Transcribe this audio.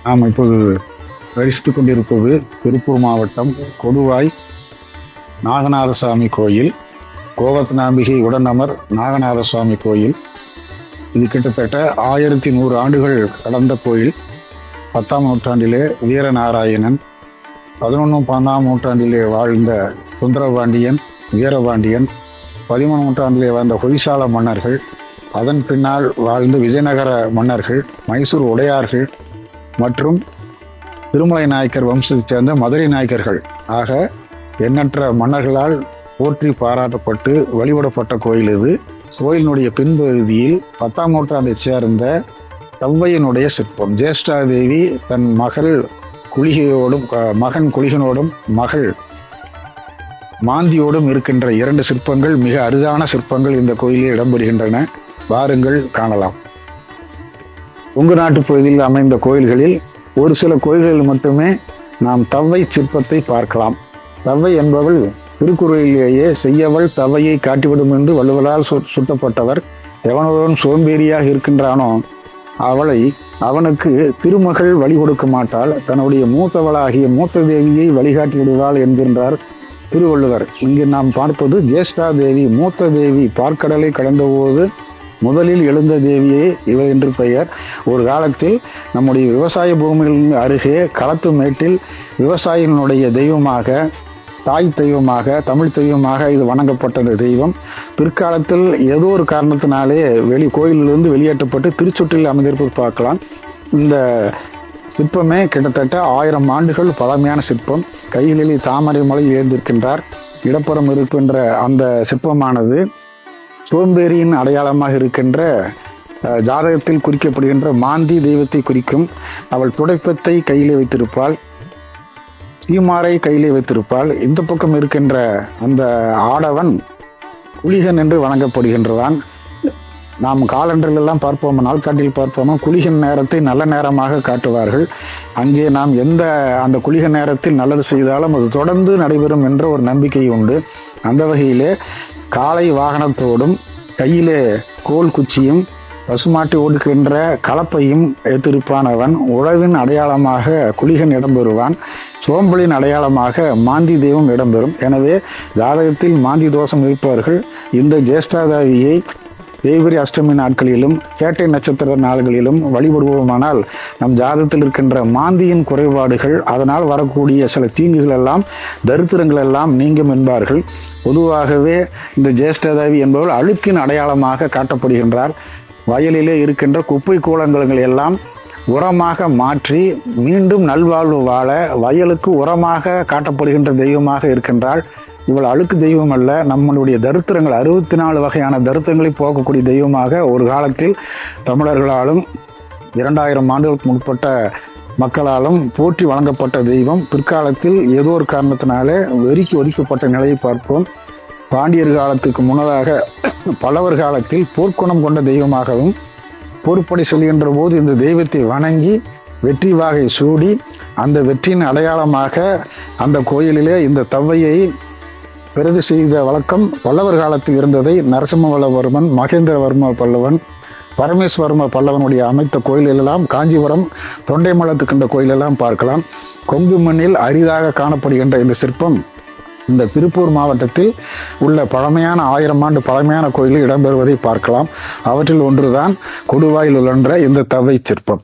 நாம் இப்போது தரிசித்துக் கொண்டிருப்பது திருப்பூர் மாவட்டம் கொடுவாய் நாகநாதசாமி கோயில், கோவர்த்தனாம்பிகை உடனமர் நாகநாதசாமி கோயில். இது கிட்டத்தட்ட 1100 ஆண்டுகள் கடந்த கோயில். 10ஆம் நூற்றாண்டிலே வீரநாராயணன், 11, 12ஆம் நூற்றாண்டிலே வாழ்ந்த சுந்தரபாண்டியன், வீரபாண்டியன், 13ஆம் நூற்றாண்டிலே வாழ்ந்த ஹொய்சால மன்னர்கள், அதன் பின்னால் வாழ்ந்த விஜயநகர மன்னர்கள், மைசூர் உடையார்கள் மற்றும் திருமலை நாயக்கர் வம்சத்தைச் சேர்ந்த மதுரை நாயக்கர்கள் ஆக எண்ணற்ற மன்னர்களால் போற்றி பாராட்டப்பட்டு வழிபடப்பட்ட கோயில் இது. கோயிலினுடைய பின்பகுதியில் 10ஆம் நூற்றாண்டைச் சேர்ந்த தவ்வையினுடைய சிற்பம். ஜேஷ்டாதேவி தன் மகள் குளிகையோடும் மகன் குளிகனோடும் மகள் மாந்தியோடும் இருக்கின்ற 2 சிற்பங்கள், மிக அரிதான சிற்பங்கள் இந்த கோயிலில் இடம்பெறுகின்றன. வாருங்கள் காணலாம். உங்க நாட்டு பகுதியில் அமைந்த கோயில்களில் ஒரு சில கோயில்களில் மட்டுமே நாம் தவ்வை சிற்பத்தை பார்க்கலாம். தவ்வை என்பவள் திருக்குறளிலேயே செய்யவள் தவ்வையை காட்டிவிடும் என்று வள்ளுவரால் சுட்டப்பட்டவர். எவனொருவன் சோம்பேறியாக இருக்கின்றானோ அவனுக்கு திருமகள் வழி கொடுக்க மாட்டாள், தன்னுடைய மூத்தவளாகிய மூத்த தேவியை வழிகாட்டி விடுவாள் என்கின்றார் திருவள்ளுவர். இங்கு நாம் பார்ப்பது ஜேஷ்டாதேவி, மூத்த தேவி. பார்க்கடலை கடந்தபோது முதலில் எழுந்த தேவியே இவர் என்று பெயர். ஒரு காலத்தில் நம்முடைய விவசாய பூமிகளின் அருகே களத்து மேட்டில் விவசாயினுடைய தெய்வமாக, தாய் தெய்வமாக, தமிழ் தெய்வமாக இது வணங்கப்பட்ட தெய்வம். பிற்காலத்தில் ஏதோ ஒரு காரணத்தினாலே கோயிலிலிருந்து வெளியேற்றப்பட்டு திருச்சொற்றில் அமைந்திருப்பது பார்க்கலாம். இந்த சிற்பமே கிட்டத்தட்ட 1000 ஆண்டுகள் பழமையான சிற்பம். கையிலே தாமரை மலை ஏந்திருக்கின்றார். இடப்புறம் இருக்கின்ற அந்த சிற்பமானது சோம்பேறியின் அடையாளமாக இருக்கின்ற ஜாதகத்தில் குறிக்கப்படுகின்ற மாந்தி தெய்வத்தை குறிக்கும். அவள் துடைப்பத்தை கையிலே வைத்திருப்பாள், சீமாரை கையிலே வைத்திருப்பாள். இந்த பக்கம் இருக்கின்ற அந்த ஆடவன் குளிகன் என்று வணங்கப்படுகின்றதான். நாம் காலண்டரில் எல்லாம் பார்ப்போம், நாள்காட்டில் பார்ப்போம், குளிகன் நேரத்தை நல்ல நேரமாக காட்டுவார்கள். அங்கே நாம் அந்த குளிகன் நேரத்தில் நல்லது செய்தாலும் அது தொடர்ந்து நடைபெறும் என்ற ஒரு நம்பிக்கை உண்டு. அந்த வகையிலே காளை வாகனத்தோடும் கையிலே கோல் குச்சியும் பசுமாட்டி ஓடுகின்ற கலப்பையும் எடுத்திருப்பானவன் உழவின் அடையாளமாக குளிகன் இடம்பெறுவான். சோம்பலின் அடையாளமாக மாந்தி தெய்வம் இடம்பெறும். எனவே ஜாதகத்தில் மாந்தி தோஷம் இருப்பவர்கள் இந்த ஜேஷ்டாதேவியை தேய்பிரை அஷ்டமி நாட்களிலும் கேட்டை நட்சத்திர நாள்களிலும் வழிபடுவோமானால் நம் ஜாதகத்தில் இருக்கின்ற மாந்தியின் குறைபாடுகள், அதனால் வரக்கூடிய சில தீங்குகள் எல்லாம், தரித்திரங்கள் எல்லாம் நீங்கும் என்பார்கள். பொதுவாகவே இந்த ஜேஷ்டாதேவி என்பவள் அழுக்கின் அடையாளமாக காட்டப்படுகின்றார். வயலிலே இருக்கின்ற குப்பை கூலங்களை எல்லாம் உரமாக மாற்றி மீண்டும் நல்வாழ்வு வாழ வயலுக்கு உரமாக காட்டப்படுகின்ற தெய்வமாக இருக்கின்றாள். இவள் அழுக்கு தெய்வம் அல்ல, நம்மளுடைய தரித்திரங்கள் 64 வகையான தரித்திரங்களை போக்கக்கூடிய தெய்வமாக ஒரு காலத்தில் தமிழர்களாலும் 2000 ஆண்டுகளுக்கு முற்பட்ட மக்களாலும் போற்றி வழங்கப்பட்ட தெய்வம். பிற்காலத்தில் ஏதோ ஒரு காரணத்தினாலே வெறிக்கு ஒதுக்கப்பட்ட நிலையை பார்ப்போம். பாண்டியர் காலத்துக்கு முன்னதாக பல்லவர் காலத்தில் போர்க்குணம் கொண்ட தெய்வமாகவும், போர்ப்படை செல்கின்ற போது இந்த தெய்வத்தை வணங்கி வெற்றி வாகை சூடி அந்த வெற்றியின் அடையாளமாக அந்த கோயிலிலே இந்த தவ்வையை பிரதி செய்த வழக்கம் பல்லவர் காலத்தில் இருந்ததை நரசிம்மவர்மன், மகேந்திரவர்ம பல்லவன், பரமேஸ்வரம பல்லவனுடைய அமைத்த கோயிலெல்லாம் காஞ்சிபுரம் தொண்டைமலத்துக்கின்ற கோயிலெல்லாம் பார்க்கலாம். கொங்கு மண்ணில் அரிதாக காணப்படுகின்ற இந்த சிற்பம் இந்த திருப்பூர் மாவட்டத்தில் உள்ள பழமையான 1000 ஆண்டு பழமையான கோயிலில் இடம்பெறுவதை பார்க்கலாம். அவற்றில் ஒன்றுதான் கொடுவாயில் உள்ள இந்த தவ்வை சிற்பம்.